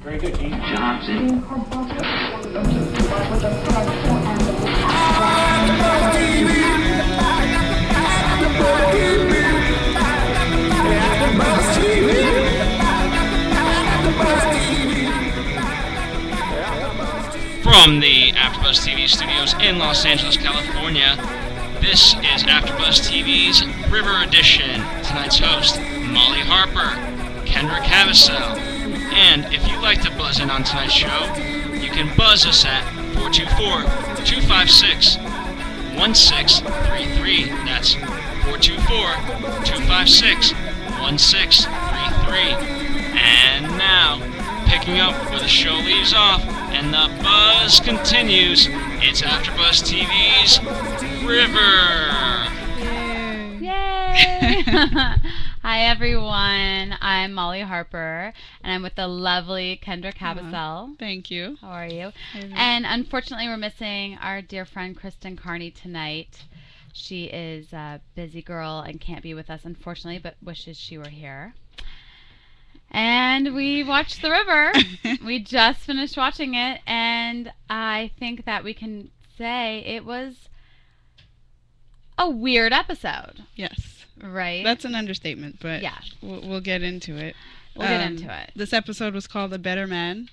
Very good, Dean. Johnson. From the AFTERBUZZ TV studios in Los Angeles, California, this is AFTERBUZZ TV's River Edition. Tonight's host, Molly Harper, Kendra Kabasele. And if you'd like to buzz in on tonight's show, you can buzz us at 424-256-1633. That's 424-256-1633. And now, picking up where the show leaves off and the buzz continues, it's AFTERBUZZ TV's River. Yay! Hi everyone, I'm Molly Harper, and I'm with the lovely Kendra Kabasele. Thank you. How are you? And unfortunately, we're missing our dear friend Kristen Carney tonight. She is a busy girl and can't be with us, unfortunately, but wishes she were here. And we watched The River. We just finished watching it, and I think that we can say it was a weird episode. Yes. Right? That's an understatement, but yeah. we'll get into it. We'll get into it. This episode was called A Better Man,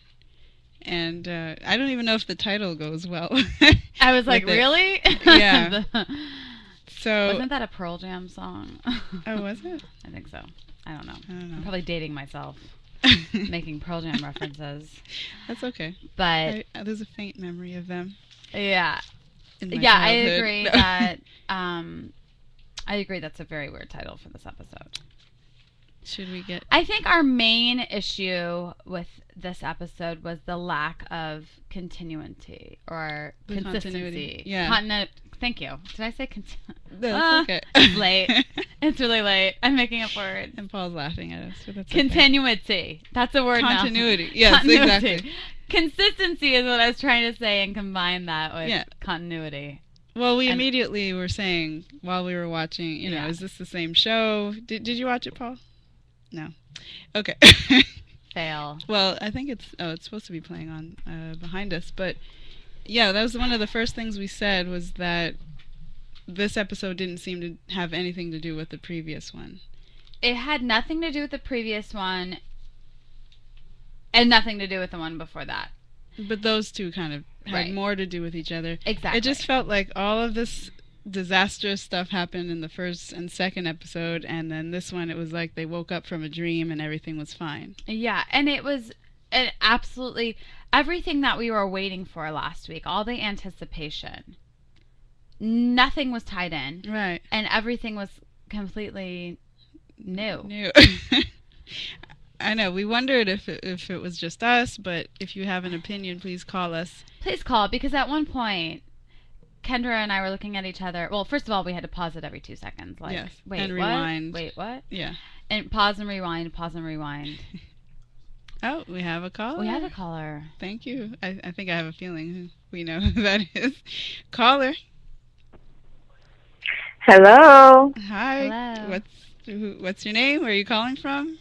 and I don't even know if the title goes well. I was like, really? Yeah. So wasn't that a Pearl Jam song? Oh, was it? I think so. I don't know. I'm probably dating myself, making Pearl Jam references. That's okay. But there's a faint memory of them. Yeah. In my yeah, childhood. I agree that. I agree that's a very weird title for this episode. Should we get... I think our main issue with this episode was the lack of continuity or consistency. Continuity. Yeah. Thank you. Did I say That's okay. It's late. It's really late. I'm making up words. And Paul's laughing at us. So that's Continuity. Okay. That's a word Continuity. now. Yes, Continuity. Exactly. Consistency is what I was trying to say and combine that with continuity. Well, we immediately were saying while we were watching, you know, is this the same show? Did you watch it, Paul? No. Okay. Fail. Well, I think it's supposed to be playing on behind us, but yeah, that was one of the first things we said was that this episode didn't seem to have anything to do with the previous one. It had nothing to do with the previous one and nothing to do with the one before that. But those two kind of had more to do with each other. Exactly. It just felt like all of this disastrous stuff happened in the first and second episode, and then this one it was like they woke up from a dream and everything was fine. Yeah, and it was absolutely everything that we were waiting for last week, all the anticipation. Nothing was tied in. Right. And everything was completely new. I know. We wondered if it was just us, but if you have an opinion, please call us. Please call, because at one point, Kendra and I were looking at each other. Well, first of all, we had to pause it every 2 seconds. Like, yes. Wait, and what? Rewind. Wait, what? Yeah. And pause and rewind, pause and rewind. Oh, we have a caller. We have a caller. Thank you. I think I have a feeling we know who that is. Caller. Hello. Hi. Hello. What's your name? Where are you calling from?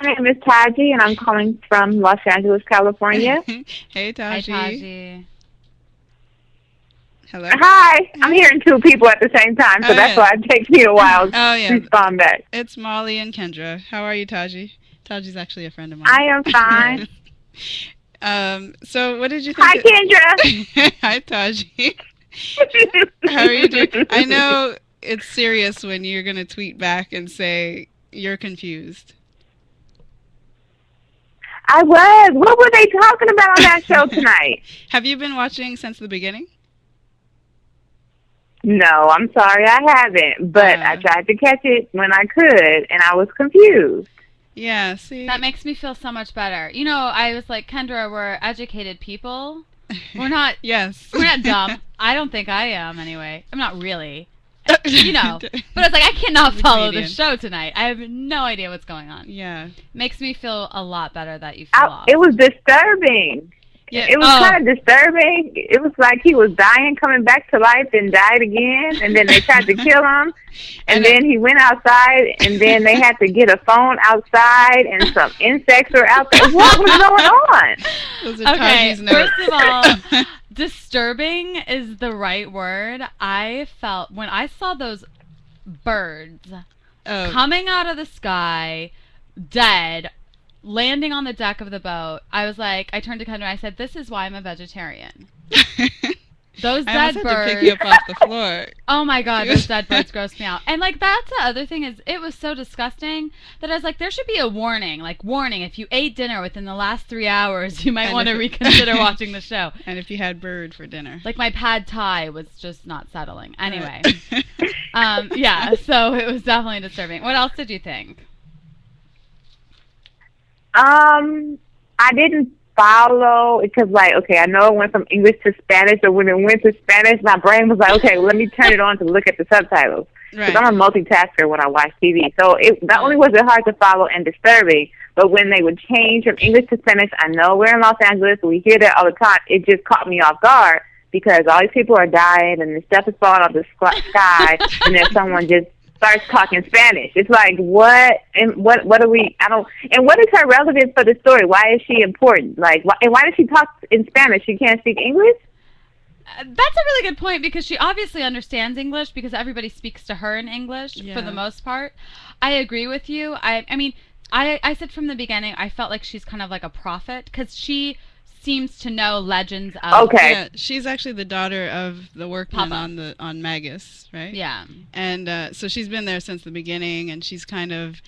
My name is Taji, and I'm calling from Los Angeles, California. Hey, Taji. Hi, Taji. Hello. Hi. I'm hearing two people at the same time, so that's why it takes me a while to respond back. It's Molly and Kendra. How are you, Taji? Taji's actually a friend of mine. I am fine. So what did you think? Hi, Kendra. Hi, Taji. How are you doing? I know it's serious when you're going to tweet back and say you're confused. I was. What were they talking about on that show tonight? Have you been watching since the beginning? No, I'm sorry, I haven't. But I tried to catch it when I could, and I was confused. Yeah, see? That makes me feel so much better. You know, I was like, Kendra, we're educated people. We're not. Yes. We're not dumb. I don't think I am, anyway. I'm not really. You know. But I was like, I cannot follow the show tonight. I have no idea what's going on. Yeah. Makes me feel a lot better that you feel off. It was disturbing. Yeah. It was kind of disturbing. It was like he was dying, coming back to life, then died again, and then they tried to kill him, and then he went outside, and then they had to get a phone outside, and some insects were out there. What was going on? Those are Okay, Taji's notes. first of all, disturbing is the right word. I felt when I saw those birds coming out of the sky, dead, landing on the deck of the boat, I was like, I turned to Kendra and I said, this is why I'm a vegetarian. Those dead birds. I had to pick you up off the floor. Oh my God, those dead birds grossed me out. And like that's the other thing is it was so disgusting that I was like, there should be a warning. Like, warning, if you ate dinner within the last 3 hours, you might want to reconsider watching the show. And if you had bird for dinner. Like my pad thai was just not settling. Anyway. Yeah, so it was definitely disturbing. What else did you think? I didn't follow because, like, okay, I know it went from English to Spanish, but when it went to Spanish, my brain was like, okay, well, let me turn it on to look at the subtitles. Because I'm a multitasker when I watch TV, so it not only was it hard to follow and disturbing, but when they would change from English to Spanish, I know we're in Los Angeles, we hear that all the time. It just caught me off guard because all these people are dying and the stuff is falling off the sky, and then someone just starts talking Spanish. It's like, what? And what are we? I don't. And what is her relevance for the story? Why is she important? Like, and why does she talk in Spanish? She can't speak English? That's a really good point because she obviously understands English because everybody speaks to her in English for the most part. I agree with you. I mean, I said from the beginning, I felt like she's kind of like a prophet because she seems to know legends of. Okay. Yeah, she's actually the daughter of the workman on Magus, right? Yeah. And so she's been there since the beginning, and she's kind of,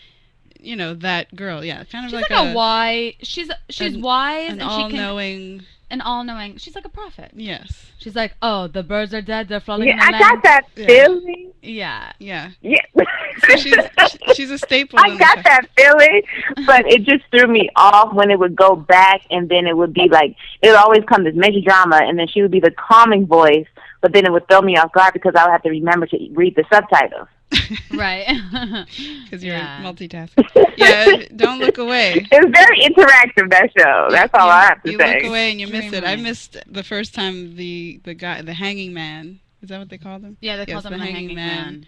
you know, that girl. Yeah, kind of she's like a wise. She's wise an and all-knowing. An all-knowing. She's like a prophet. Yes. She's like, oh, the birds are dead. They're floating in the I land. got that feeling. Yeah. Yeah. Yeah. So she's a staple. I got that feeling, but it just threw me off when it would go back, and then it would be like it would always come this major drama, and then she would be the calming voice, but then it would throw me off guard because I would have to remember to read the subtitles. Right. Because you're multitasking. Yeah, don't look away. It's very interactive, that show. That's all I have to you say. You look away and you miss it. I missed the first time the guy, the hanging man. Is that what they called him? Yeah, they called him the hanging man.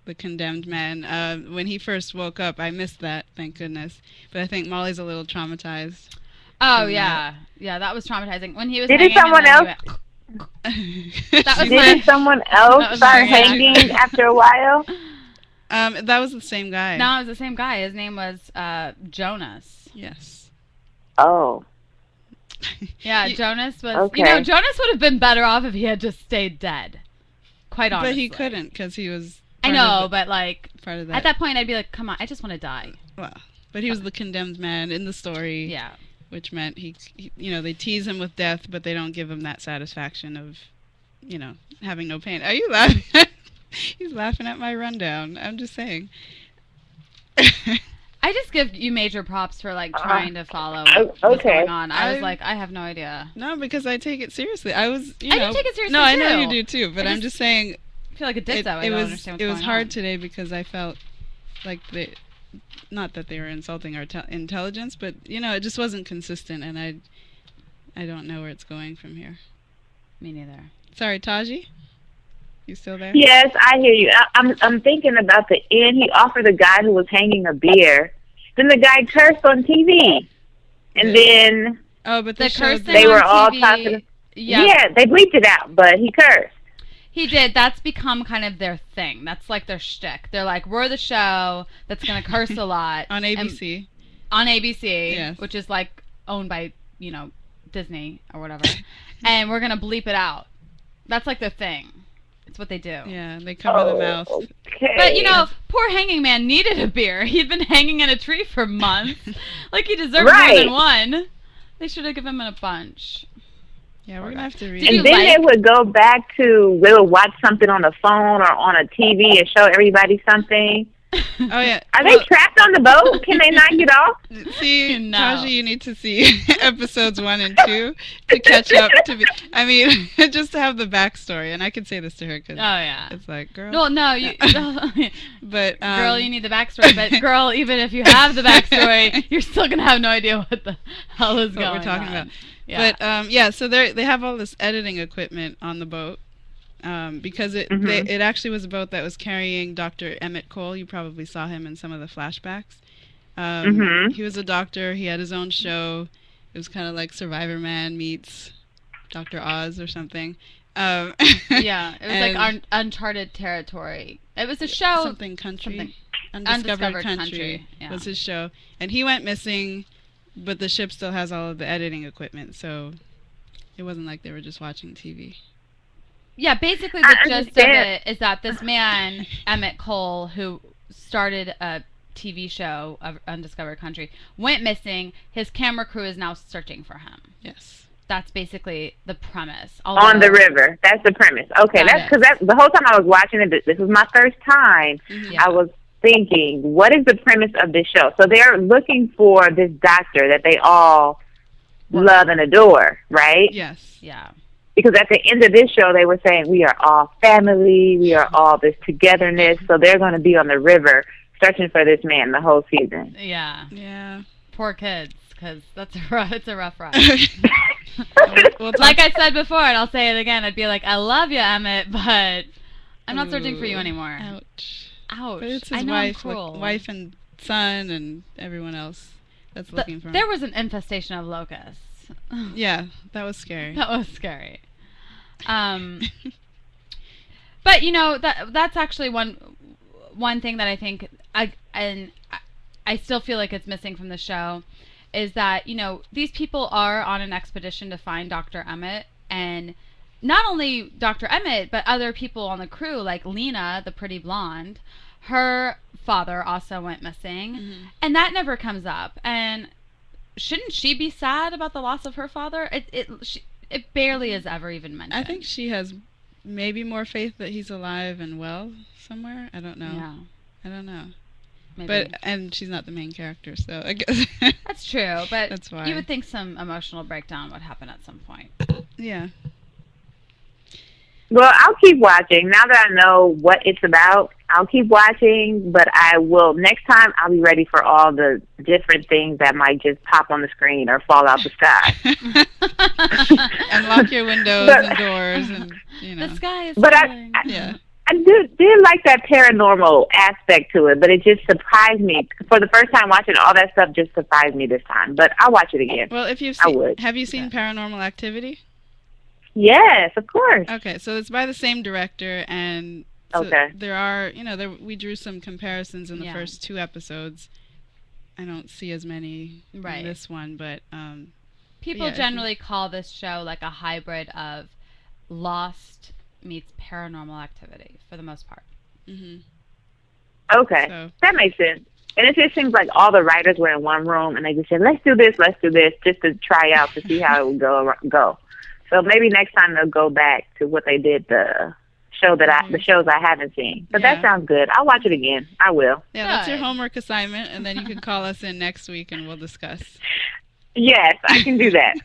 The condemned man. When he first woke up, I missed that, thank goodness. But I think Molly's a little traumatized. Oh, yeah. Yeah, that was traumatizing. When he was Did hanging someone else? Did someone else start hanging after a while? That was the same guy. No, it was the same guy. His name was Jonas. Yes. Oh. Yeah, Jonas was. Okay. You know, Jonas would have been better off if he had just stayed dead. Quite honestly. But he couldn't because he was. I know, but like part of that. At that point, I'd be like, "Come on, I just want to die." Well, but he was the condemned man in the story. Yeah. Which meant he, you know, they tease him with death, but they don't give him that satisfaction of, you know, having no pain. Are you laughing? He's laughing at my rundown. I'm just saying. I just give you major props for like trying to follow what's going on. I was like, I have no idea. No, because I take it seriously. I was, you I know. do take it seriously no, too. I know you do too, but I'm just saying. I feel like a ditzo. I don't understand what's It was going hard on. today because I felt like not that they were insulting our intelligence, but you know, it just wasn't consistent, and I don't know where it's going from here. Me neither. Sorry, Taji, you still there? Yes, I hear you. I'm thinking about the end. He offered the guy who was hanging a beer. Then the guy cursed on TV, and then but they were all talking. Yeah, they bleeped it out, but he cursed. He did. That's become kind of their thing. That's like their shtick. They're like, we're the show that's going to curse a lot. On ABC. On ABC, yes. Which is like owned by, you know, Disney or whatever. And we're going to bleep it out. That's like their thing. It's what they do. Yeah, they cover the mouth. Okay. But, you know, poor hanging man needed a beer. He'd been hanging in a tree for months. Like, he deserved more than one. They should have given him a bunch. Yeah, we're going to have to read it. And then they would go back to, they would watch something on the phone or on a TV and show everybody something. Oh, yeah. Are they trapped on the boat? Can they not get off? See, No. Taji, you need to see episodes 1 and 2 to catch up. I mean, just to have the backstory. And I can say this to her because it's like, girl. Well, no, you, but girl, you need the backstory. But girl, even if you have the backstory, you're still going to have no idea what the hell is going on. What we're talking about. Yeah. But so they have all this editing equipment on the boat. Because it actually was a boat that was carrying Dr. Emmet Cole. You probably saw him in some of the flashbacks. He was a doctor. He had his own show. It was kind of like Survivor Man meets Dr. Oz or something. Yeah, it was like Uncharted Territory. It was a show. Something country. Undiscovered Country was his show. And he went missing, but the ship still has all of the editing equipment, so it wasn't like they were just watching TV. Yeah, basically the gist of it is that this man, Emmet Cole, who started a TV show of Undiscovered Country, went missing. His camera crew is now searching for him. Yes. That's basically the premise. On the river. That's the premise. Okay, that's because the whole time I was watching it, this was my first time, I was thinking, what is the premise of this show? So they're looking for this doctor that they all love and adore, right? Yes. Yeah. Because at the end of this show, they were saying, we are all family, we are all this togetherness, so they're going to be on the river searching for this man the whole season. Yeah. Yeah. Poor kids, because it's a rough ride. We'll like I said before, and I'll say it again, I'd be like, I love you, Emmett, but I'm not searching for you anymore. Ouch. Ouch. But it's his I know wife, I'm cruel. wife and son and everyone else that's looking for him. There was an infestation of locusts. Yeah, that was scary. That was scary. But that's actually one thing that I think I still feel like it's missing from the show is that these people are on an expedition to find Dr. Emmet, and not only Dr. Emmet but other people on the crew, like Lena, the pretty blonde. Her father also went missing, and that never comes up. And shouldn't she be sad about the loss of her father? It barely is ever even mentioned. I think she has maybe more faith that he's alive and well somewhere. I don't know. Yeah. I don't know. Maybe. And she's not the main character, so I guess that's true. But that's why you would think some emotional breakdown would happen at some point. Yeah. Well, I'll keep watching. Now that I know what it's about, I'll keep watching, but next time I'll be ready for all the different things that might just pop on the screen or fall out the sky. And lock your windows and doors and, The sky is But falling. I did like that paranormal aspect to it, but it just surprised me. For the first time watching all that stuff just surprised me this time. But I'll watch it again. Well, have you seen Paranormal Activity? Yes, of course. Okay, so it's by the same director, and so there are, we drew some comparisons in the first 2 episodes. I don't see as many in this one, but people generally call this show like a hybrid of Lost meets Paranormal Activity for the most part. Okay, so that makes sense. And it just seems like all the writers were in one room, and they just said, let's do this, just to try out to see how it would go. So maybe next time they'll go back to what they did the shows I haven't seen. But that sounds good. I'll watch it again. I will. Yeah, that's your homework assignment, and then you can call us in next week and we'll discuss. Yes, I can do that.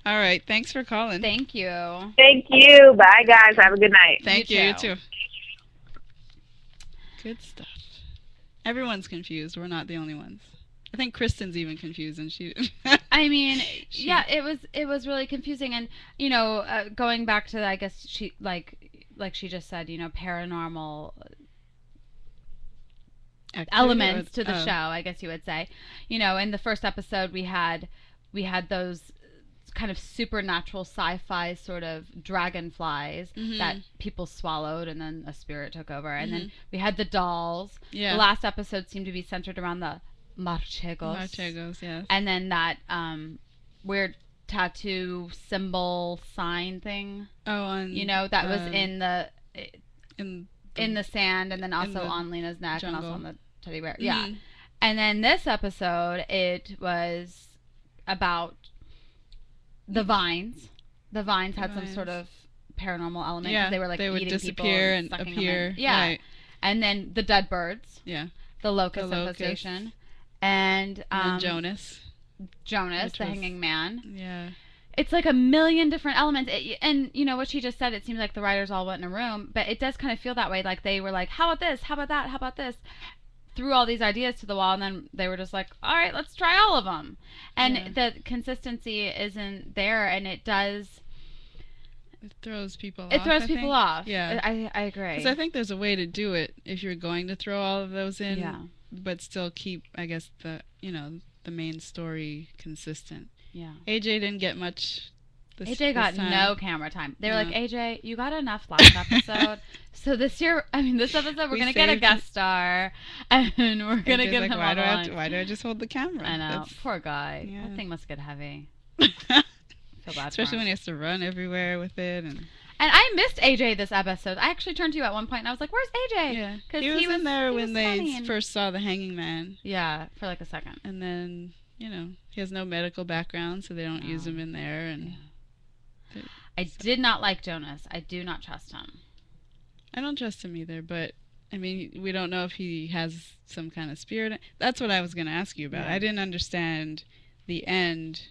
All right. Thanks for calling. Thank you. Thank you. Bye, guys. Have a good night. Thank you. You too. Good stuff. Everyone's confused. We're not the only ones. I think Kristen's even confused, and she. I mean, it was really confusing, and going back to I guess she like she just said, paranormal elements to the show. I guess you would say, in the first episode we had those kind of supernatural sci-fi sort of dragonflies that people swallowed, and then a spirit took over, and then we had the dolls. Yeah. The last episode seemed to be centered around the Marchegos, yes. And then that weird tattoo symbol sign thing. Oh, that was in the sand, and then also on Lena's neck, jungle. And also on the teddy bear. Yeah. And then this episode, it was about the vines. The vines had some sort of paranormal element. Yeah, they were like they would eating disappear people and appear. Yeah. Right. And then the dead birds. Yeah. The locust infestation. And Jonas, the hanging man. Yeah. It's like a million different elements. And what she just said, it seems like the writers all went in a room, but it does kind of feel that way. Like they were like, how about this? How about that? How about this? threw all these ideas to the wall, and then they were just like, all right, let's try all of them. And the consistency isn't there, and it does... It throws people off. It throws people off. Yeah. I agree. Because I think there's a way to do it if you're going to throw all of those in, but still keep, I guess, the main story consistent. Yeah. AJ didn't get much... AJ got no camera time. They were like, AJ, you got enough last episode. So this episode, we're going to get a guest star. And we're going to get him on the line. Why do I just hold the camera? I know. Poor guy. Yeah. That thing must get heavy. Feel bad Especially when he has to run everywhere with it. And I missed AJ this episode. I actually turned to you at one point and I was like, where's AJ? Yeah. He was in there when they first saw the hanging man. Yeah, for like a second. And then, he has no medical background, so they don't use him in there. And I did not like Jonas. I do not trust him. I don't trust him either, but I mean, we don't know if he has some kind of spirit. That's what I was going to ask you about. Yeah. I didn't understand the end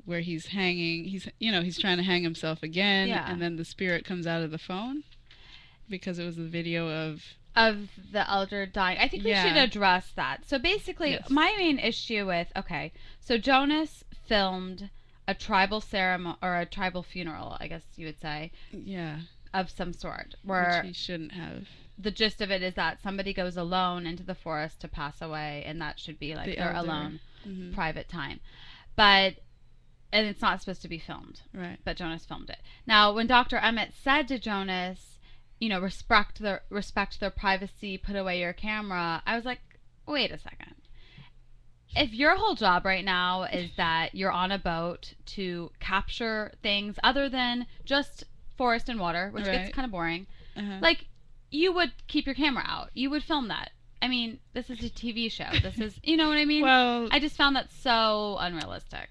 where he's hanging. He's trying to hang himself again, and then the spirit comes out of the phone because it was the video of the elder dying. I think we should address that. So basically, my main issue with so Jonas filmed a tribal ceremony or a tribal funeral, I guess you would say. Yeah. Of some sort. Where which he shouldn't have. The gist of it is that somebody goes alone into the forest to pass away, and that should be like their alone private time. And it's not supposed to be filmed. Right. But Jonas filmed it. Now, when Dr. Emmet said to Jonas, respect their privacy, put away your camera, I was like, wait a second. If your whole job right now is that you're on a boat to capture things other than just forest and water, which gets kind of boring, like, you would keep your camera out. You would film that. I mean, this is a TV show. This is, you know what I mean? Well, I just found that so unrealistic.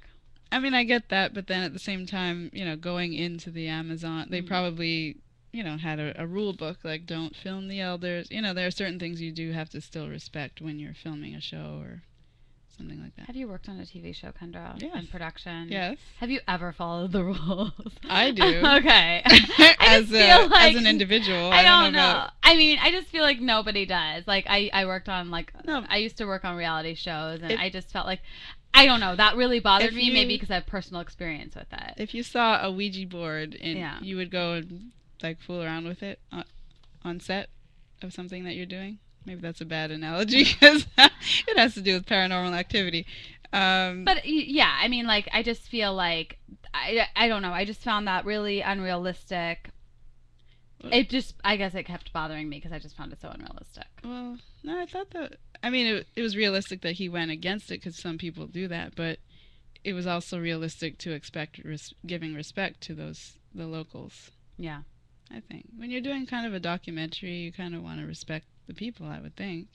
I mean, I get that, but then at the same time, going into the Amazon, they probably, had a rule book, like, don't film the elders. There are certain things you do have to still respect when you're filming a show or something like that. Have you worked on a TV show, Kendra? Yes. In production? Yes. Have you ever followed the rules? I do. Okay. As an individual. I don't know. I mean, I just feel like nobody does. Like, I worked on, I used to work on reality shows, and I just felt like, I don't know, that really bothered me, maybe because I have personal experience with it. If you saw a Ouija board, and you would go and, fool around with it on set of something that you're doing. Maybe that's a bad analogy because it has to do with paranormal activity. But yeah, I mean, I just feel like, I don't know, I just found that really unrealistic. I guess it kept bothering me because I just found it so unrealistic. Well, no, I thought that, it was realistic that he went against it because some people do that, but it was also realistic to expect giving respect to the locals. Yeah. I think. When you're doing kind of a documentary, you kind of want to respect the people, I would think.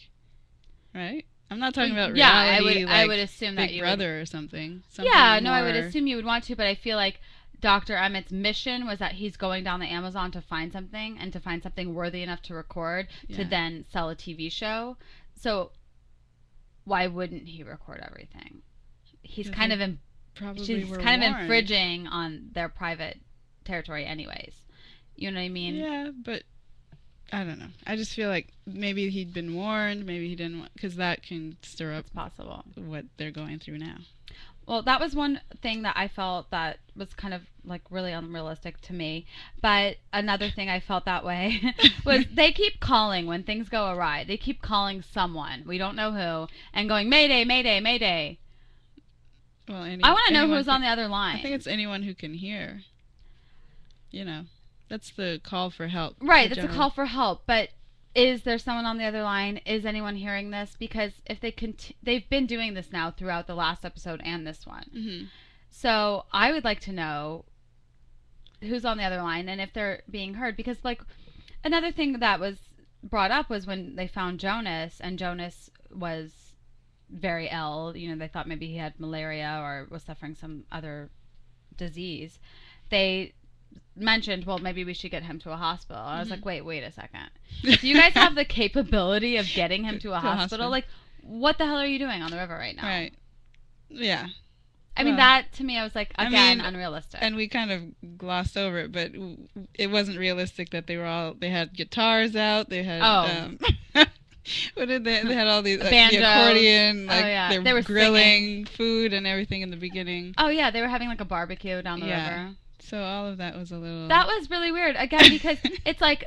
Right? I'm not talking about reality, I would assume that Big you Brother or something. I would assume you would want to, but I feel like Dr. Emmett's mission was that he's going down the Amazon to find something, and to find something worthy enough to record, to then sell a TV show. So why wouldn't he record everything? He's kind of infringing on their private territory anyways. You know what I mean? Yeah, but I don't know. I just feel like maybe he'd been warned, maybe he didn't, because that can stir up what they're going through now. Well, that was one thing that I felt that was kind of really unrealistic to me. But another thing I felt that way was they keep calling when things go awry. They keep calling someone, we don't know who, and going, Mayday, Mayday, Mayday. Well, I want to know who's on the other line. I think it's anyone who can hear. That's the call for help. Right, that's a call for help. But is there someone on the other line? Is anyone hearing this? Because if they've been doing this now throughout the last episode and this one. Mm-hmm. So I would like to know who's on the other line and if they're being heard. Because another thing that was brought up was when they found Jonas, and Jonas was very ill. They thought maybe he had malaria or was suffering some other disease. They mentioned, well, maybe we should get him to a hospital. I was like, wait a second. If you guys have the capability of getting him to a hospital, what the hell are you doing on the river right now? Right. Yeah. I mean, that to me, I was like, again, unrealistic. And we kind of glossed over it, but it wasn't realistic that they had guitars out. They had What did they had all these, like, banjos, the accordion, like, they were grilling singing. food and everything in the beginning. Oh, yeah, they were having, like, a barbecue down the river. So all of that was a little... That was really weird, again, because it's like...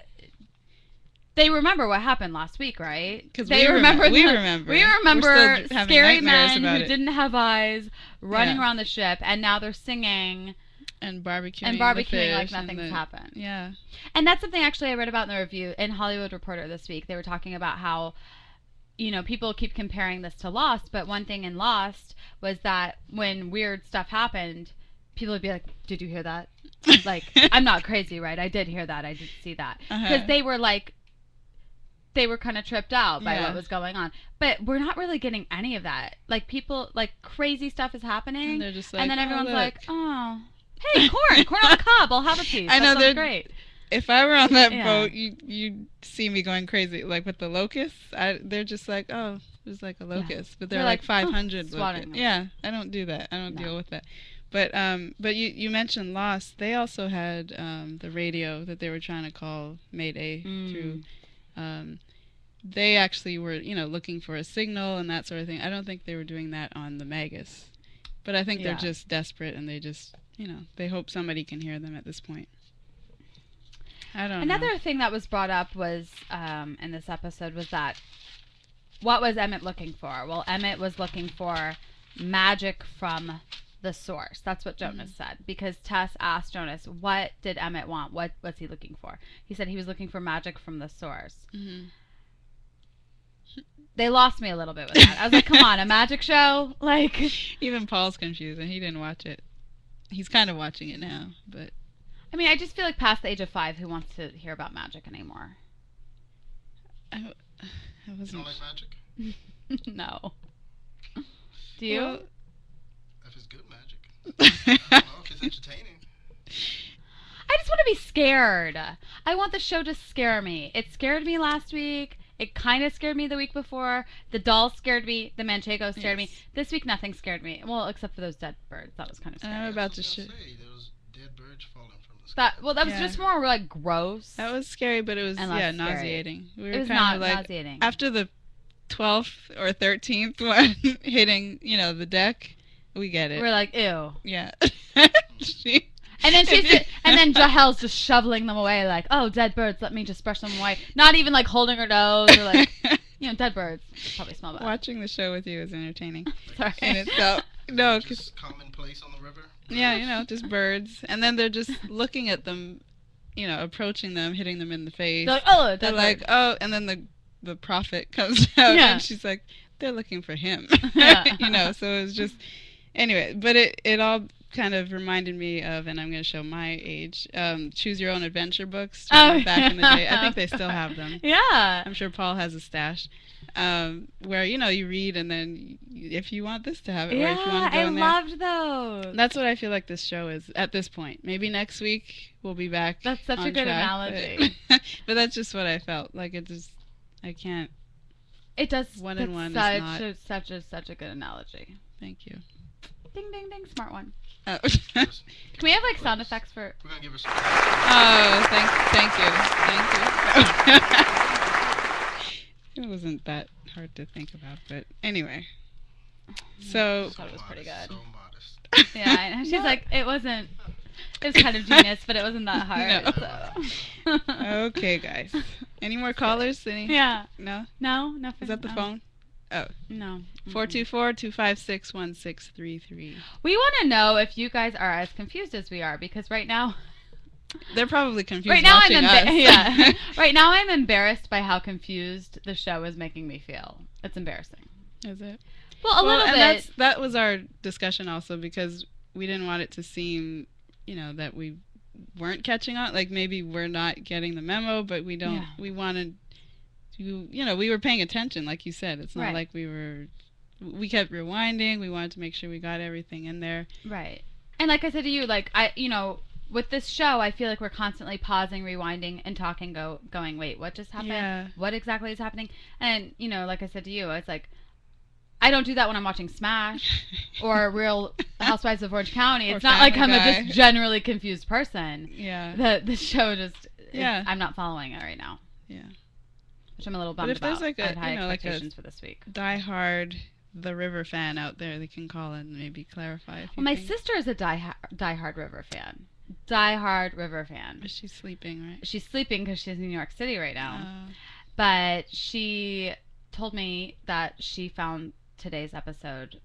They remember what happened last week, right? Because we remember. We remember scary men who didn't have eyes running around the ship, and now they're singing and barbecuing like nothing's happened. Yeah. And that's something actually I read about in the review in Hollywood Reporter this week. They were talking about how, you know, people keep comparing this to Lost, but one thing in Lost was that when weird stuff happened, people would be like, "Did you hear that?" Like, I'm not crazy, right? I did hear that. I did see that. Because they were like, they were kind of tripped out by what was going on. But we're not really getting any of that. Like, people, like, crazy stuff is happening. And they're just like, and then everyone's like, oh, hey, corn on the cob. I'll have a piece. I know, that's great. If I were on that boat, you'd see me going crazy. Like, with the locusts, they're just like, oh, there's like a locust. Yeah. But they're like 500 locusts. Yeah, I don't do that. I don't deal with that. But you mentioned Lost. They also had the radio that they were trying to call Mayday through. They actually were, you know, looking for a signal and that sort of thing. I don't think they were doing that on the Magus. But I think they're just desperate and they just, you know, they hope somebody can hear them at this point. I don't know. Another thing that was brought up was, in this episode, was that, what was Emmet looking for? Well, Emmet was looking for magic from the source. That's what Jonas said. Because Tess asked Jonas, what did Emmet want? What was he looking for? He said he was looking for magic from the source. They lost me a little bit with that. I was like, come on, a magic show? Like, even Paul's confused and he didn't watch it. He's kind of watching it now, but I mean, I just feel like past the age of 5, who wants to hear about magic anymore? I wasn't. You don't like magic? No. Do you? Well, if it's good magic. I don't know if it's entertaining. I just want to be scared. I want the show to scare me. It scared me last week. It kind of scared me the week before. The doll scared me. The Manchego scared me. This week, nothing scared me. Well, except for those dead birds. That was kind of scary. I'm about to shoot. There was dead birds falling from the sky. That was just more like gross. That was scary, but it was nauseating. It was not nauseating. After the 12th or 13th one hitting, you know, the deck, we get it. We're like, ew. Yeah. And then and then Jahel's just shoveling them away, like, oh, dead birds, let me just brush them away. Not even like holding her nose or like, you know, dead birds probably smell bad. Watching the show with you is entertaining. Sorry. In itself. No, just commonplace on the river. Yeah, you know, just birds, and then they're just looking at them, you know, approaching them, hitting them in the face. They're like, oh, they're like, oh, and then the prophet comes out and she's like, they're looking for him. You know, so it was just anyway, but it all kind of reminded me of, and I'm going to show my age, Choose Your Own Adventure books back in the day. I think they still have them. Yeah. I'm sure Paul has a stash. Where, you know, you read and then if you want this to have it, or if you want to go in there. I loved those. That's what I feel like this show is at this point. Maybe next week we'll be back. That's such a good analogy. But that's just what I felt. Like, it just, I can't. It does. One and one is not. Such a good analogy. Thank you. Ding, ding, ding. Smart one. Oh. Can we have like sound effects for? We're gonna give her some. Oh, thank you. It wasn't that hard to think about, but anyway. So. I thought it was pretty good. So modest. Yeah, I know. She's like, it wasn't. It was kind of genius, but it wasn't that hard. No. So. Okay, guys. Any more callers? Yeah. No? No, nothing. Is that the phone? Oh. No. 424-256-1633. We want to know if you guys are as confused as we are, because right now... They're probably confused right now watching us. Right now I'm embarrassed by how confused the show is making me feel. It's embarrassing. Is it? Well, a little bit. That was our discussion also, because we didn't want it to seem, you know, that we weren't catching on. Like, maybe we're not getting the memo, but we don't. Yeah. We wanted to, you know, we were paying attention, like you said. It's not like we kept rewinding. We wanted to make sure we got everything in there. Right. And like I said to you, like, with this show, I feel like we're constantly pausing, rewinding, and talking, going, wait, what just happened? Yeah. What exactly is happening? And, you know, like I said to you, it's like, I don't do that when I'm watching Smash or Real Housewives of Orange County. It's not like I'm a just generally confused person. Yeah. The show just, I'm not following it right now. Yeah. which I'm a little But bummed if there's about. like I had a, high you know, like a expectations for this week. diehard The River fan out there, they can call and maybe clarify. If Well, my sister is a diehard River fan. Diehard River fan. But she's sleeping, right? She's sleeping because she's in New York City right now. But she told me that she found today's episode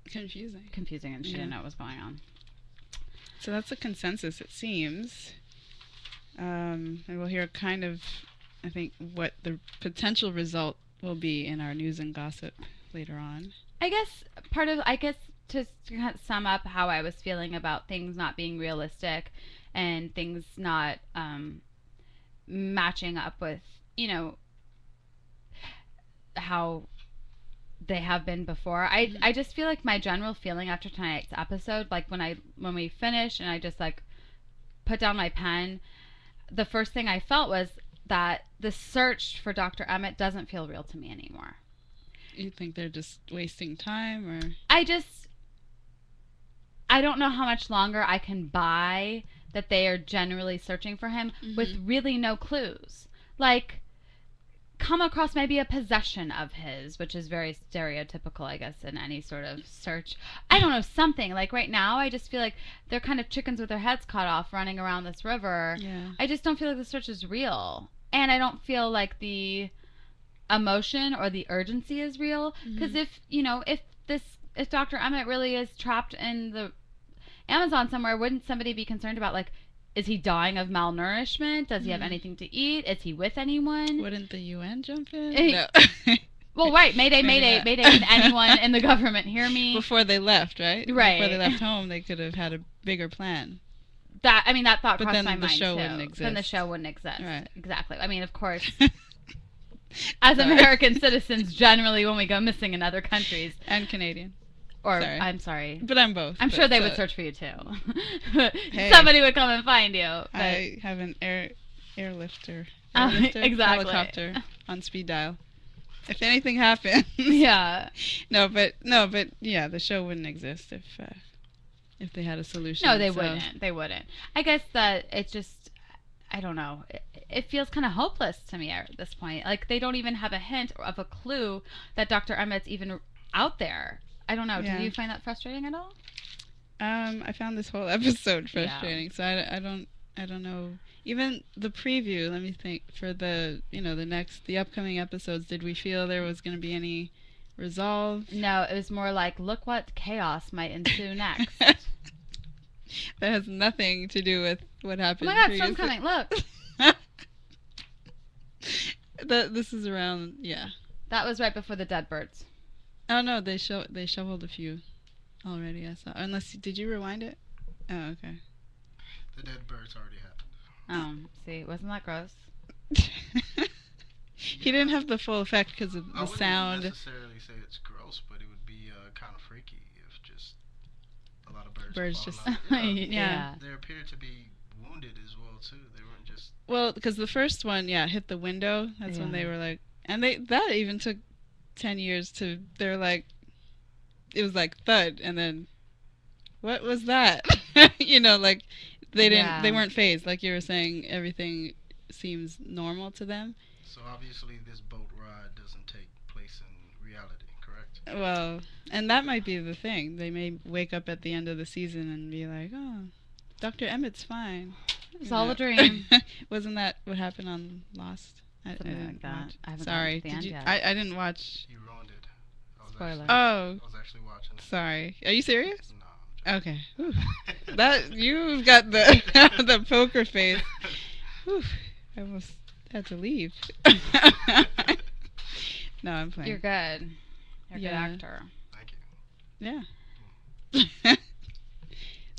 confusing, and she didn't know what was going on. So that's a consensus, it seems. And we'll hear kind of, I think, what the potential result will be in our news and gossip later on. I guess to kind of sum up how I was feeling about things not being realistic and things not matching up with, you know, how they have been before. I just feel like my general feeling after tonight's episode, like when we finished and I just like put down my pen, the first thing I felt was that the search for Dr. Emmet doesn't feel real to me anymore. You think they're just wasting time, or? I don't know how much longer I can buy that they are generally searching for him with really no clues. Like, come across maybe a possession of his, which is very stereotypical, I guess, in any sort of search. I don't know, something. Like, right now, I just feel like they're kind of chickens with their heads cut off running around this river. Yeah. I just don't feel like the search is real. And I don't feel like the emotion or the urgency is real. Because if Dr. Emmet really is trapped in the Amazon somewhere, wouldn't somebody be concerned about, like, is he dying of malnourishment? Does he have anything to eat? Is he with anyone? Wouldn't the UN jump in? No. Well, right. Mayday. Can anyone in the government hear me? Before they left, right? Right. Before they left home, they could have had a bigger plan. That thought crossed my mind, too. But then the show wouldn't exist. Then the show wouldn't exist. Right. Exactly. I mean, of course, as American citizens, generally, when we go missing in other countries. And Canadian. Or, I'm sorry. But I'm both. I'm sure they would search for you, too. Hey, somebody would come and find you. But I have an airlifter, exactly. helicopter on speed dial. If anything happens. Yeah. No, but yeah, the show wouldn't exist if they had a solution. No, they wouldn't. They wouldn't. I guess that it's just, I don't know. It feels kind of hopeless to me at this point. Like, they don't even have a hint of a clue that Dr. Emmet's even out there. I don't know. Yeah. Do you find that frustrating at all? I found this whole episode frustrating. Yeah. So I don't know. Even the preview, let me think, for the upcoming episodes, did we feel there was going to be any resolve? No, it was more like, look what chaos might ensue next. That has nothing to do with what happened. Oh my God, storm's coming! Look. This is around, yeah. That was right before the dead birds. Oh no, they shoveled a few already. I saw. Unless, did you rewind it? Oh, okay. The dead birds already happened. See, wasn't that gross? He didn't have the full effect because of the sound. I wouldn't necessarily say it's gross, but it would be kind of freaky if just a lot of birds just yeah. They appeared to be wounded as well too. They weren't just. Well, because the first one, hit the window. That's when they were like, and that even took 10 years to. They're like, it was like thud, and then, what was that? Like they didn't. They weren't phased. Like you were saying, everything seems normal to them. So obviously, this boat ride doesn't take place in reality, correct? Well, and that might be the thing. They may wake up at the end of the season and be like, "Oh, Dr. Emmett's fine." It's all a dream. Wasn't that what happened on Lost? Something like that. I haven't Sorry, gotten to the end yet. I didn't watch. You ruined it. Spoiler. I was actually watching it. Sorry. Are you serious? No. Okay. That you've got the the poker face. Whew. I almost had to leave. No, I'm fine. You're good. You're a good actor. Thank you. Yeah.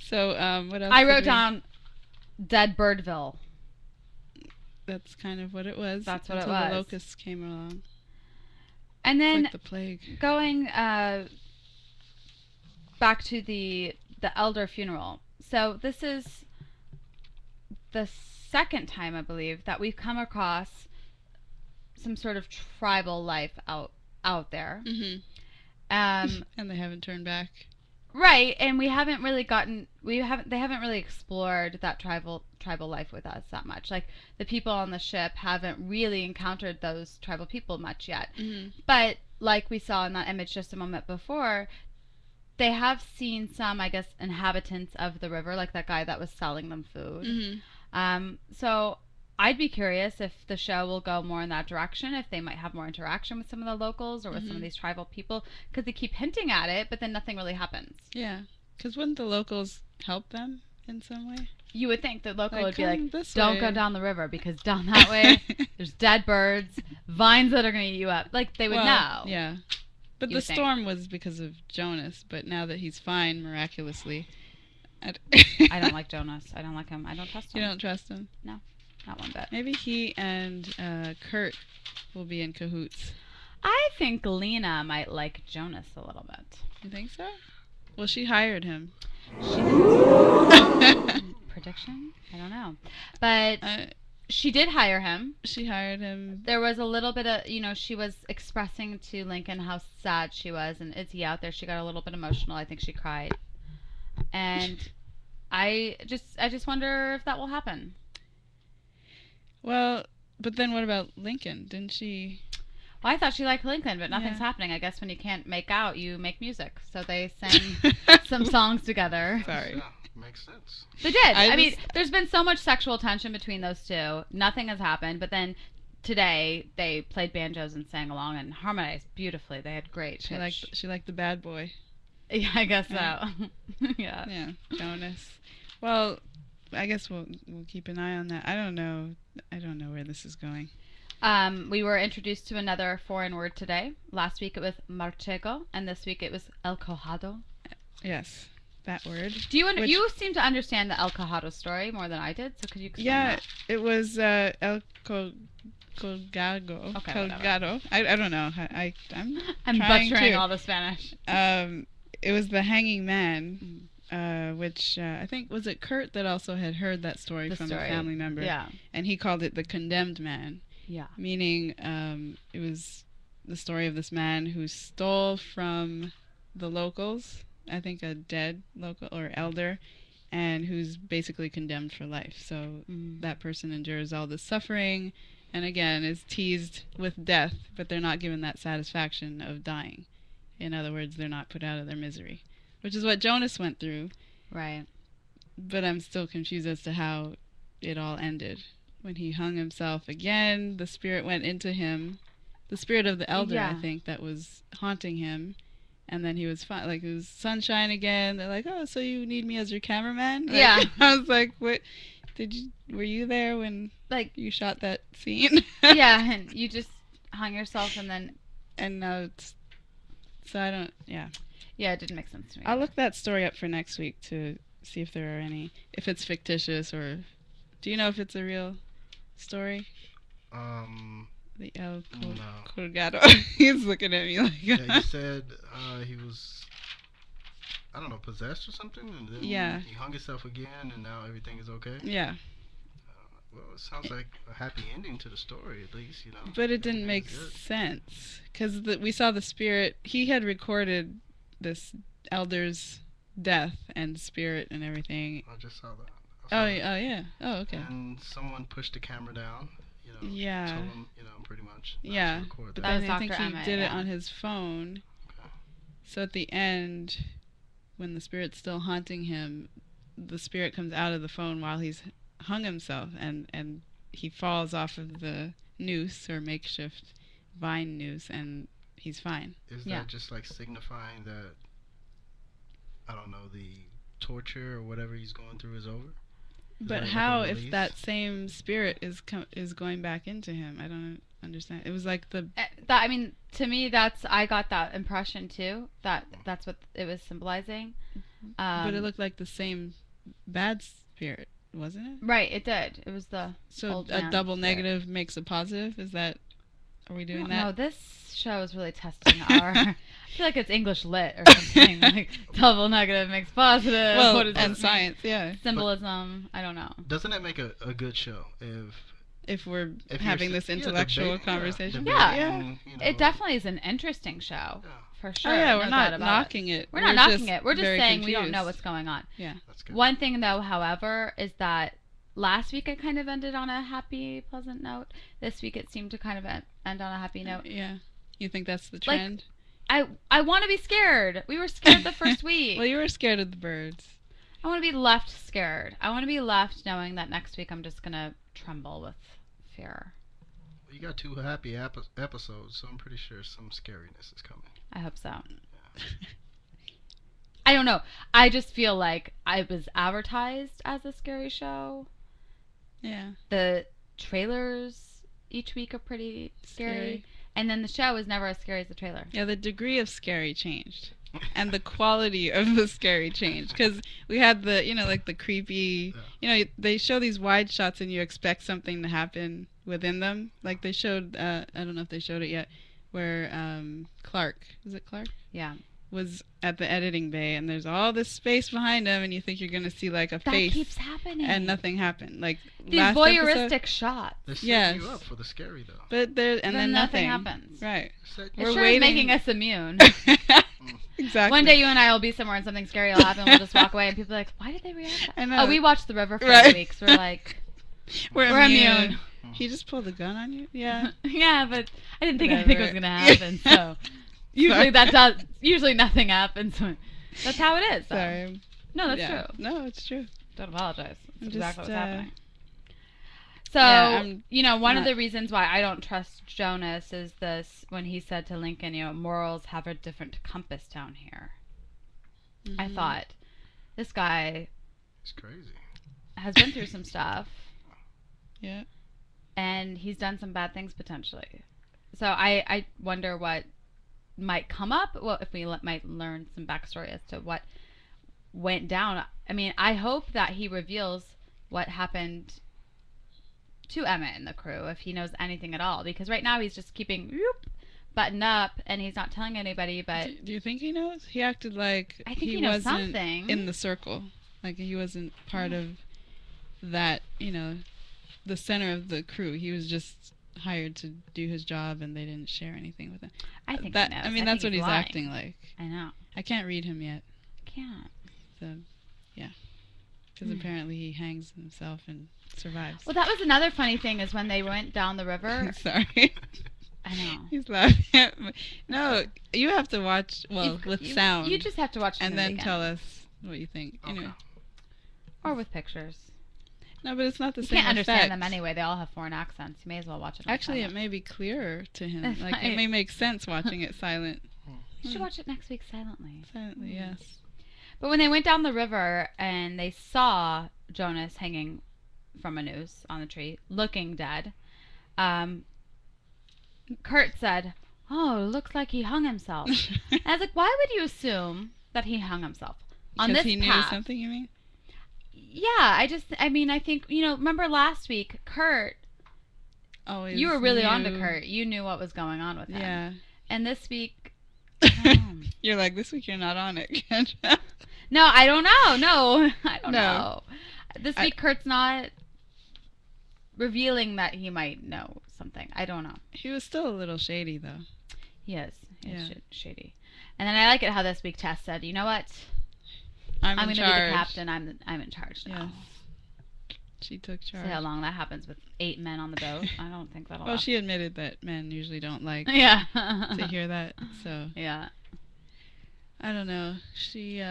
So, what else? I wrote down Dead Birdville. That's kind of what it was. That's what it was. Until the locusts came along. And then like the plague. Going back to the elder funeral. So this is the second time, I believe, that we've come across some sort of tribal life out there. Mm-hmm. And they haven't turned back. Right, and they haven't really explored that tribal life with us that much. Like, the people on the ship haven't really encountered those tribal people much yet. Mm-hmm. But like we saw in that image just a moment before, they have seen some, I guess, inhabitants of the river, like that guy that was selling them food. Mm-hmm. So I'd be curious if the show will go more in that direction, if they might have more interaction with some of the locals or with some of these tribal people, because they keep hinting at it, but then nothing really happens. Yeah, because wouldn't the locals help them in some way? You would think the local would be "Come like, this don't way." go down the river, because down that way, there's dead birds, vines that are going to eat you up. Like, they would know. Yeah. But You the would think. storm was because of Jonas, but now that he's fine, miraculously. I don't like Jonas. I don't like him. I don't trust him. You don't trust him? No, not one bit. Maybe he and Kurt will be in cahoots. I think Lena might like Jonas a little bit. You think so? Well, she hired him. Prediction? I don't know. But she did hire him. She hired him. There was a little bit of, she was expressing to Lincoln how sad she was, and is he out there? She got a little bit emotional. I think she cried. And I just wonder if that will happen. Well, but then what about Lincoln? Didn't she? Well, I thought she liked Lincoln, but nothing's happening. I guess when you can't make out, you make music. So they sang some songs together. Sorry. Yeah, makes sense. They did. I mean, there's been so much sexual tension between those two. Nothing has happened. But then today they played banjos and sang along and harmonized beautifully. They had great pitch. She liked the bad boy. Yeah, I guess so. Yeah. Yeah, Jonas. Well, I guess we'll keep an eye on that. I don't know where this is going. We were introduced to another foreign word today. Last week it was marchego, and this week it was el Colgado. Yes, that word. Do you seem to understand the el Colgado story more than I did? So could you explain that? It was el Colgado. Okay, Colgado. I don't know. I'm butchering all the Spanish. It was the hanging man, which I think was it Kurt that also had heard that story from a family member. Yeah. And he called it the condemned man. Yeah. Meaning it was the story of this man who stole from the locals, I think a dead local or elder, and who's basically condemned for life. So that person endures all this suffering and again is teased with death, but they're not given that satisfaction of dying. In other words, they're not put out of their misery, which is what Jonas went through. Right. But I'm still confused as to how it all ended. When he hung himself again, the spirit went into him. The spirit of the elder, I think, that was haunting him. And then he was fine. Like, it was sunshine again. They're like, oh, so you need me as your cameraman? Like, yeah. I was like, what? Were you there when you shot that scene? Yeah, and you just hung yourself and then... And now it's... So I don't... Yeah. Yeah, it didn't make sense to me. I'll look that story up for next week to see if there are any... If it's fictitious or... Do you know if it's a real story? The El Colgado. He's looking at me like... Yeah, you said he was... I don't know, possessed or something? And then he hung himself again and now everything is okay? Yeah. Well, it sounds like a happy ending to the story, at least, But it didn't make sense. Because we saw the spirit... He had recorded this elder's death and spirit and everything. I just saw that. Yeah. Oh, okay. And someone pushed the camera down, told him, pretty much not to record but that. then I think he did it on his phone. Okay. So at the end, when the spirit's still haunting him, the spirit comes out of the phone while he's hung himself, and he falls off of the noose or makeshift vine noose, and he's fine. Is that just like signifying that, I don't know, the torture or whatever he's going through is over? But how if that same spirit is going back into him? I don't understand. It was like the... I mean, to me, I got that impression too. That's what it was symbolizing. But it looked like the same bad spirit, wasn't it? Right, it did. It was the old a double spirit. Negative makes a positive? Is that... Are we doing that? No, this show is really testing our... I feel like it's English lit or something. Like, double negative makes positive. Well, what is and science, Symbolism, I don't know. Doesn't that make a good show if we're having this intellectual conversation? Yeah. It definitely is an interesting show, for sure. Oh, yeah, no we're doubt not about knocking it. We're not knocking it. We're just very saying we confused. don't know what's going on. Yeah. That's good. One thing, though, however, is that last week it kind of ended on a happy, pleasant note. This week it seemed to kind of end on a happy note. Yeah. You think that's the trend? I want to be scared. We were scared the first week. Well, you were scared of the birds. I want to be left scared. I want to be left knowing that next week I'm just going to tremble with fear. You got 2 happy episodes, so I'm pretty sure some scariness is coming. I hope so. Yeah. I don't know. I just feel like I was advertised as a scary show. Yeah. The trailers each week are pretty scary. And then the show is never as scary as the trailer. Yeah, the degree of scary changed. And the quality of the scary changed. Because we had the, like the creepy, they show these wide shots and you expect something to happen within them. Like they showed, I don't know if they showed it yet, where Clark, is it Clark? Yeah. Was at the editing bay and there's all this space behind him and you think you're going to see like a face. That keeps happening. And nothing happened. Like these voyeuristic shots. They're setting you up for the scary though. But then nothing happens. Right. We're sure waiting. Making us immune. Exactly. One day you and I will be somewhere and something scary will happen. We'll just walk away and people are like, why did they react? I know. Oh, we watched The River for 8 weeks. We're like, we're immune. He just pulled a gun on you? Yeah. Yeah, but I didn't think anything was going to happen, so... Usually nothing happens. That's how it is. Though. Sorry. No, that's true. No, it's true. Don't apologize. That's exactly what's happening. So, one of the reasons why I don't trust Jonas is this, when he said to Lincoln, morals have a different compass down here. Mm-hmm. I thought, this guy... He's crazy. ...has been through some stuff. Yeah. And he's done some bad things, potentially. So I wonder what might come up. Well, if we might learn some backstory as to what went down. I mean, I hope that he reveals what happened to Emmet and the crew, if he knows anything at all, because right now he's just keeping buttoned up and he's not telling anybody. But do you think he knows? He acted like I think he knows wasn't something in the circle, like he wasn't part of that, the center of the crew. He was just hired to do his job and they didn't share anything with him. I think that he knows. I mean, that's what he's lying. acting like. I know. I can't read him yet. Can't. So, yeah. Because apparently he hangs himself and survives. Well, that was another funny thing is when they went down the river. Sorry. I know. He's laughing at me. No, you have to watch, with sound. You just have to watch the and movie then again. tell us what you think. Okay. Anyway. Or with pictures. No, but it's not the you same. Can't understand effect. them anyway. They all have foreign accents. You may as well watch it. Actually, it may be clearer to him. Like it may make sense watching it silent. You should watch it next week silently. Silently, yes. But when they went down the river and they saw Jonas hanging from a noose on the tree, looking dead, Kurt said, "Oh, looks like he hung himself." And I was like, "Why would you assume that he hung himself on this path?" Because he knew something. You mean? Yeah, I think, remember last week, Kurt, always you were really onto Kurt. You knew what was going on with him. Yeah. And this week, you're like, this week you're not on it, Kendra. No, I don't know. No, I don't know. This week, Kurt's not revealing that he might know something. I don't know. He was still a little shady, though. He is. He's shady. And then I like it how this week Tess said, "You know what? I'm going to be the captain. I'm in charge now." Yes. She took charge. See how long that happens with 8 men on the boat? I don't think that'll last. She admitted that men usually don't like to hear that. So yeah. I don't know. She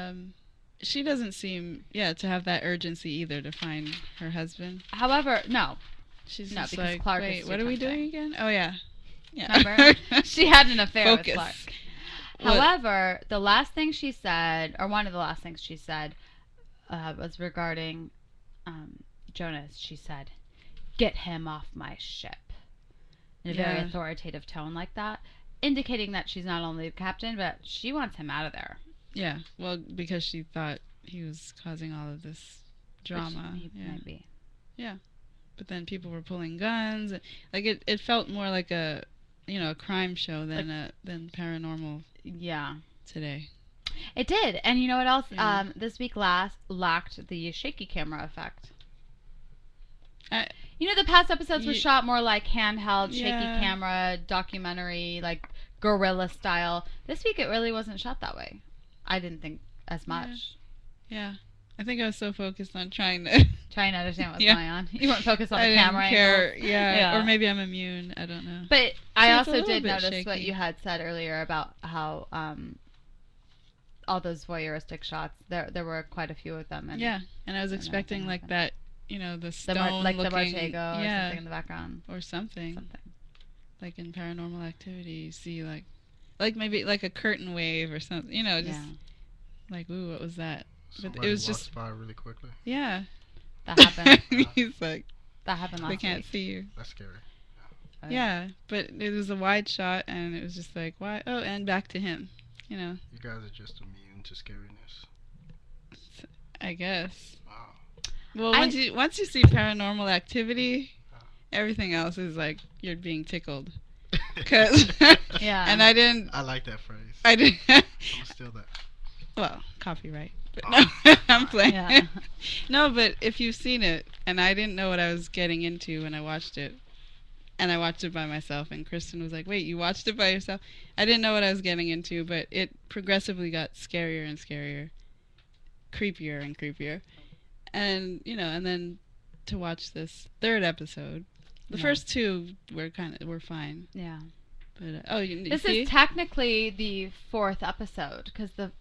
doesn't seem to have that urgency either to find her husband. However, no. She's no, just because like, Clark wait, what are we doing again? Oh yeah. Remember? She had an affair Focus. with Clark. However, the last thing she said, or one of the last things she said, was regarding Jonas. She said, "Get him off my ship," in a very authoritative tone like that, indicating that she's not only the captain, but she wants him out of there. Yeah, well, because she thought he was causing all of this drama. Which he might be. Yeah, but then people were pulling guns. Like it felt more like a crime show than paranormal. Yeah. Today. It did, and you know what else? Yeah. This week lacked the shaky camera effect. The past episodes were shot more like handheld, shaky camera, documentary, like guerrilla style. This week it really wasn't shot that way. I didn't think as much. Yeah. I think I was so focused on trying to understand what was going on. You weren't focused on the camera angles. Yeah. Or maybe I'm immune. I don't know. But I also did notice what you had said earlier about how all those voyeuristic shots. There were quite a few of them. And and I was expecting like that, the stone like looking, the Marchego or something in the background. Or something. Like in Paranormal Activity, you see like maybe like a curtain wave or something. Just like, ooh, what was that? Somebody but it was just by really quickly. Yeah. That happened. He's like, that happened last week. They can't see you. That's scary. Yeah, but it was a wide shot, and it was just like, why? Oh, and back to him. You guys are just immune to scariness. I guess. Wow. Well, once you see Paranormal Activity, everything else is like you're being tickled. And I like that phrase. I didn't. I'm gonna steal that. Well, copyright. But no, I'm playing. Yeah. No, but if you've seen it, and I didn't know what I was getting into when I watched it, and I watched it by myself, and Kristen was like, wait, you watched it by yourself? I didn't know what I was getting into, but it progressively got scarier and scarier, creepier and creepier. And, and then to watch this third episode, the first two were fine. Yeah. But, this is technically the fourth episode, because the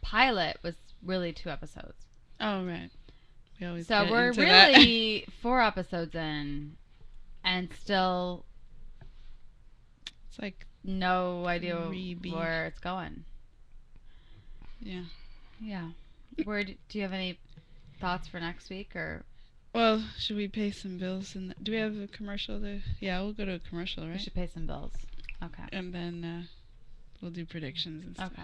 pilot was really 2 episodes. Oh, right. We always so we're really 4 episodes in, and still it's like no idea where it's going. Yeah. Do you have any thoughts for next week, or? Well, should we pay some bills? Do we have a commercial? We'll go to a commercial, right? We should pay some bills. Okay. And then we'll do predictions and stuff. Okay.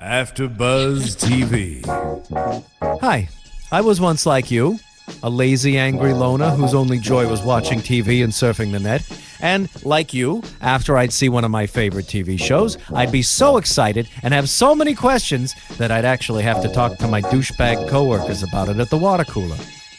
AfterBuzz TV. Hi, I was once like you, a lazy, angry loner whose only joy was watching TV and surfing the net. And, like you, after I'd see one of my favorite TV shows, I'd be so excited and have so many questions that I'd actually have to talk to my douchebag coworkers about it at the water cooler.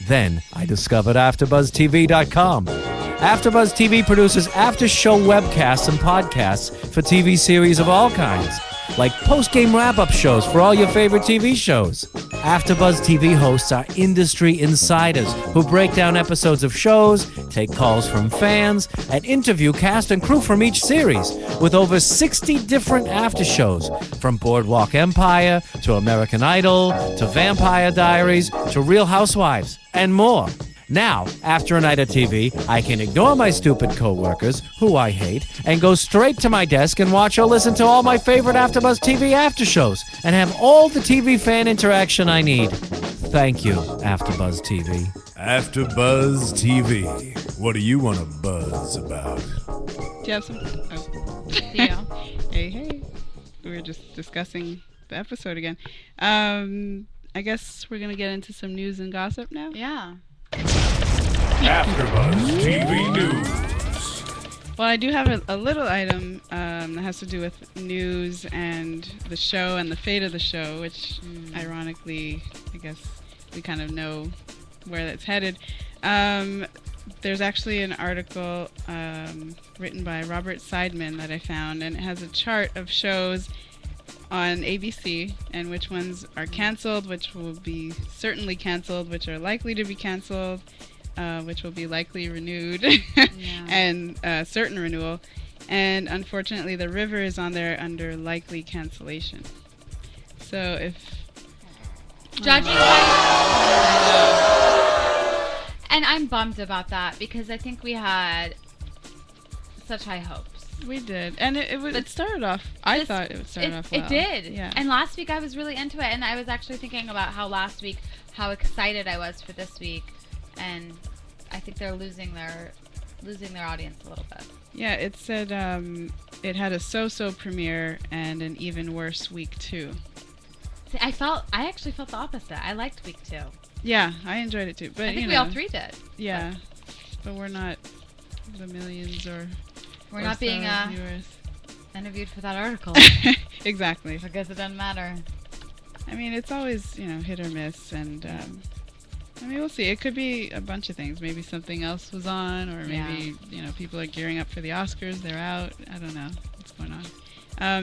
Then I discovered AfterBuzzTV.com. AfterBuzz TV produces after-show webcasts and podcasts for TV series of all kinds, like post-game wrap-up shows for all your favorite TV shows. AfterBuzz TV hosts are industry insiders who break down episodes of shows, take calls from fans, and interview cast and crew from each series, with over 60 different after-shows, from Boardwalk Empire to American Idol to Vampire Diaries to Real Housewives, and more. Now, after a night of TV, I can ignore my stupid coworkers, who I hate, and go straight to my desk and watch or listen to all my favorite AfterBuzz TV after shows, and have all the TV fan interaction I need. Thank you, AfterBuzz TV. AfterBuzz TV. What do you want to buzz about? Do you have some? Oh. Yeah. Hey. We were just discussing the episode again. I guess we're going to get into some news and gossip now? Yeah. AfterBuzz TV News. Well, I do have a little item that has to do with news and the show and the fate of the show, which ironically, I guess we kind of know where that's headed. There's actually an article written by Robert Seidman that I found, and it has a chart of shows on ABC and which ones are canceled, which will be certainly canceled, which are likely to be canceled, which will be likely renewed, and certain renewal. And unfortunately, The River is on there under likely cancellation. So if judging and I'm bummed about that, because I think we had such high hopes. We did, and it started off. I thought it would start off well. It did, yeah. And last week I was really into it, and I was actually thinking about how excited I was for this week, and I think they're losing their audience a little bit. Yeah, it said it had a so-so premiere and an even worse week 2. See, I actually felt the opposite. I liked week 2. Yeah, I enjoyed it too. But I think we all 3 did. Yeah, but we're not the millions or. We're not being interviewed for that article. Exactly. I guess it doesn't matter. I mean, it's always, hit or miss, and I mean, we'll see. It could be a bunch of things. Maybe something else was on, or maybe, people are gearing up for the Oscars. They're out. I don't know. what's going on.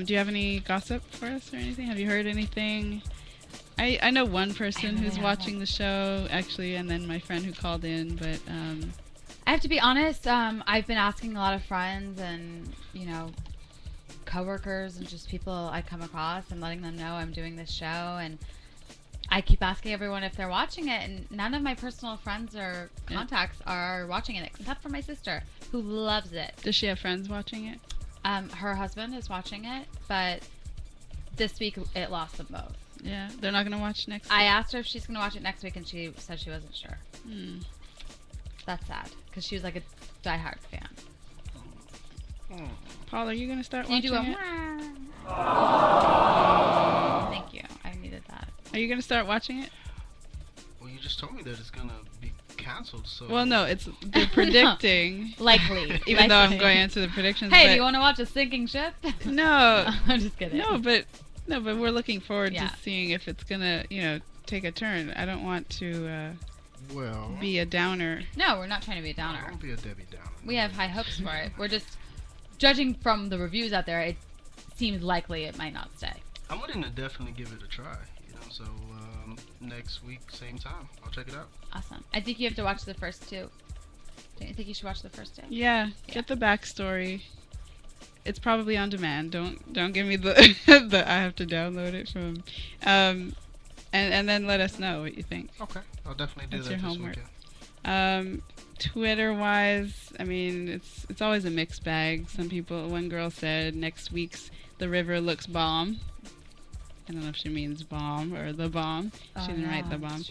Do you have any gossip for us or anything? Have you heard anything? I know one person who's watching the show, actually, and then my friend who called in, but... I have to be honest, I've been asking a lot of friends and, coworkers and just people I come across and letting them know I'm doing this show, and I keep asking everyone if they're watching it, and none of my personal friends or contacts are watching it except for my sister, who loves it. Does she have friends watching it? Her husband is watching it, but this week it lost them both. Yeah, they're not going to watch next week? I asked her if she's going to watch it next week, and she said she wasn't sure. That's sad, because she was like a diehard fan. Paul, are you going to start watching it? Thank you. I needed that. Are you going to start watching it? Well, you just told me that it's going to be canceled, so... Well, no, they're predicting. Likely. Even though I'm going into the predictions. Hey, do you want to watch a sinking ship? No. I'm just kidding. No, but we're looking forward to seeing if it's going to, take a turn. I don't want to be a downer. No, we're not trying to be a downer. Don't be a Debbie Downer. We have high hopes for it. We're just judging from the reviews out there. It seems likely it might not stay. I'm willing to definitely give it a try. So next week, same time, I'll check it out. Awesome. I think you have to watch the first two. Don't you think you should watch the first two? Yeah. Get the backstory. It's probably on demand. Don't give me the I have to download it from. And then let us know what you think. Okay, I'll definitely do that. That's your homework. Weekend. Twitter-wise, I mean, it's always a mixed bag. One girl said next week's The River looks bomb. I don't know if she means bomb or the bomb. She didn't write the bomb.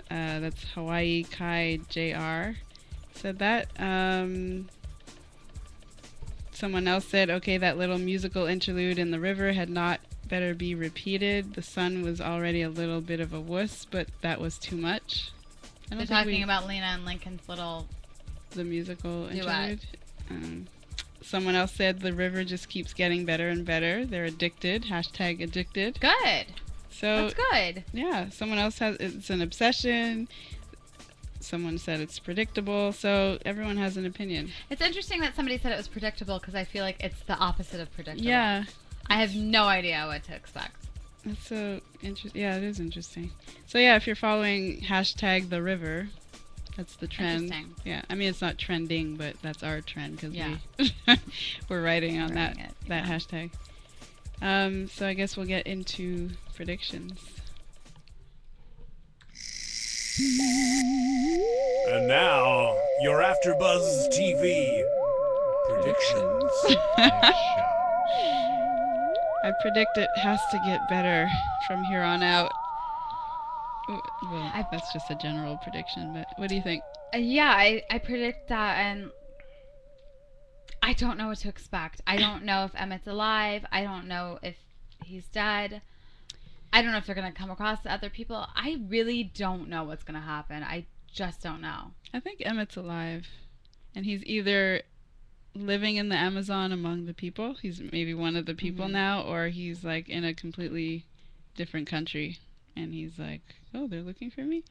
That's Hawaii Kai JR said that. Someone else said, okay, that little musical interlude in The River had not better be repeated. The sun was already a little bit of a wuss, but that was too much. They're talking about Lena and Lincoln's the musical duet. Interlude. Someone else said The River just keeps getting better and better. They're addicted. #addicted. Good. So that's good. Yeah. Someone else it's an obsession. Someone said it's predictable. So everyone has an opinion. It's interesting that somebody said it was predictable, because I feel like it's the opposite of predictable. Yeah. I have no idea what to expect. That's so interesting. Yeah, it is interesting. So yeah, if you're following #The River, that's the trend. Interesting. Yeah, I mean it's not trending, but that's our trend because we're writing on that hashtag. So I guess we'll get into predictions. And now your AfterBuzz TV predictions. I predict it has to get better from here on out. Well, that's just a general prediction, but what do you think? I predict that, and I don't know what to expect. I don't know if Emmet's alive. I don't know if he's dead. I don't know if they're going to come across other people. I really don't know what's going to happen. I just don't know. I think Emmet's alive, and he's either living in the Amazon among the people. He's maybe one of the people now, or he's like in a completely different country, and he's like, oh, they're looking for me,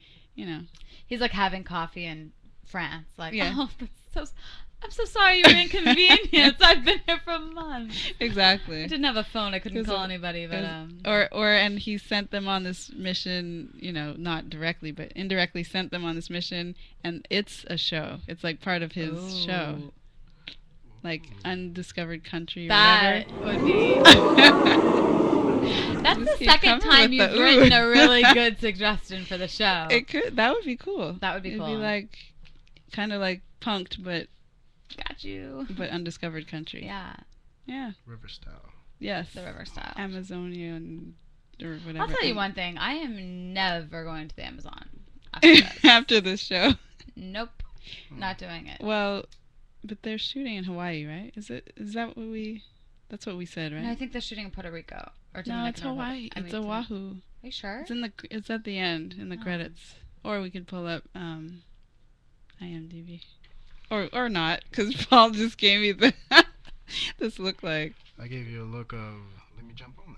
He's like having coffee in France, like, oh, I'm so sorry you were inconvenienced. I've been here for months. Exactly. I didn't have a phone. I couldn't call anybody, but and he sent them on this mission, not directly, but indirectly sent them on this mission, and it's a show. It's like part of his show. Like Undiscovered Country or that whatever. Would be. That's the second time you've written a really good suggestion for the show. That would be cool. That would be cool. It'd be like, kind of like Punk'd, but got you. But Undiscovered Country. Yeah. Yeah. River style. Yes. The river style. Amazonian or whatever. I'll tell you one thing. I am never going to the Amazon after this show. Nope. Not doing it. Well, but they're shooting in Hawaii, right? Is that what we... That's what we said, right? No, I think they're shooting in Puerto Rico. Or no, it's Hawaii. It's Oahu. Are you sure? It's at the end in the credits. Or we could pull up IMDb. Or not, because Paul just gave me this look like. I gave you a look of, let me jump on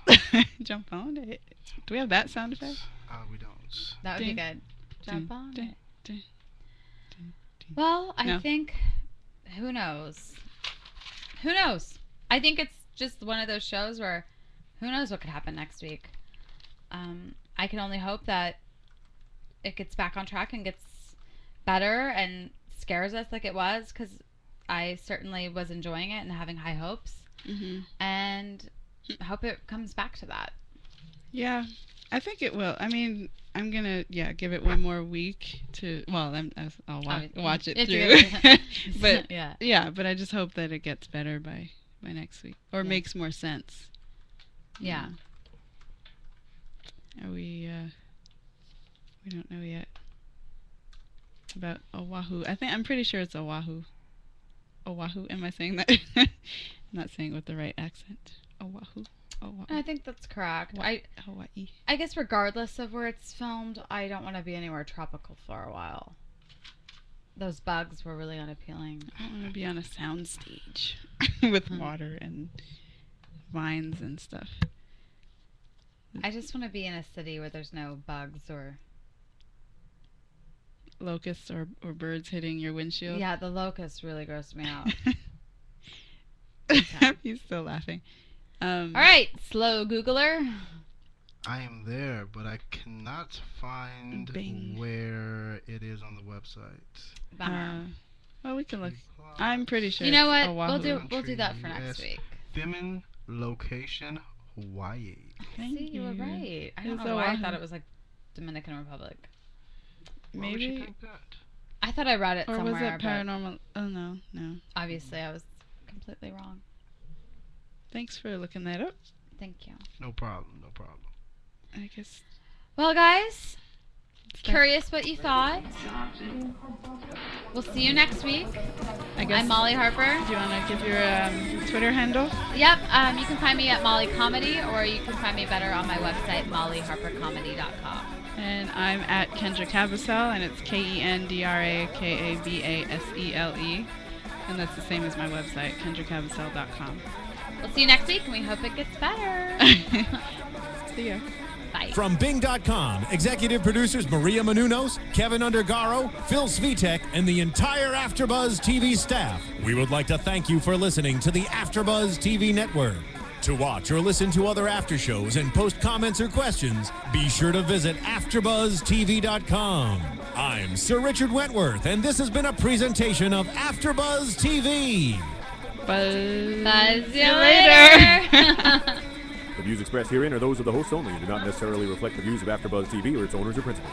that. Jump on it. Do we have that sound effect? We don't. That would be good. Jump on it. Ding. Well, I think, who knows? I think it's just one of those shows where who knows what could happen next week. I can only hope that it gets back on track and gets better and scares us like it was, because I certainly was enjoying it and having high hopes. And I hope it comes back to that. Yeah, I think it will. I mean, I'm gonna give it one more week to. Well, I'll watch it through. But but I just hope that it gets better by next week, or makes more sense. Yeah. Are we? We don't know yet about Oahu. I'm pretty sure it's Oahu. Oahu. Am I saying that? I'm not saying it with the right accent. Oahu. I think that's correct. Hawaii. I guess regardless of where it's filmed, I don't want to be anywhere tropical for a while. Those bugs were really unappealing. I don't want to be on a soundstage with water and vines and stuff. I just want to be in a city where there's no bugs or locusts or birds hitting your windshield. Yeah, the locusts really grossed me out. He's still laughing. All right, slow Googler. I am there, but I cannot find where it is on the website. Well, we can look. I'm pretty sure. You know what? We'll do that for next week. Femin location, Hawaii. See, you were right. I don't know why I thought it was like Dominican Republic. Maybe. I thought I read it somewhere. Or was it paranormal? Oh no. Obviously, I was completely wrong. Thanks for looking that up. Thank you. No problem. I guess. Well, guys, curious what you thought. We'll see you next week. I'm Molly Harper. Do you want to give your Twitter handle? Yep. You can find me at Molly Comedy, or you can find me better on my website, mollyharpercomedy.com. And I'm at Kendra Kabasele, and it's KendraKabasele. And that's the same as my website, kendrakabasele.com. We'll see you next week, and we hope it gets better. See ya. Bye. From Bing.com, executive producers Maria Menounos, Kevin Undergaro, Phil Svitek, and the entire AfterBuzz TV staff, we would like to thank you for listening to the AfterBuzz TV network. To watch or listen to other after shows and post comments or questions, be sure to visit AfterBuzzTV.com. I'm Sir Richard Wentworth, and this has been a presentation of AfterBuzz TV. Buzz you later. The views expressed herein are those of the hosts only and do not necessarily reflect the views of AfterBuzz TV or its owners or principals.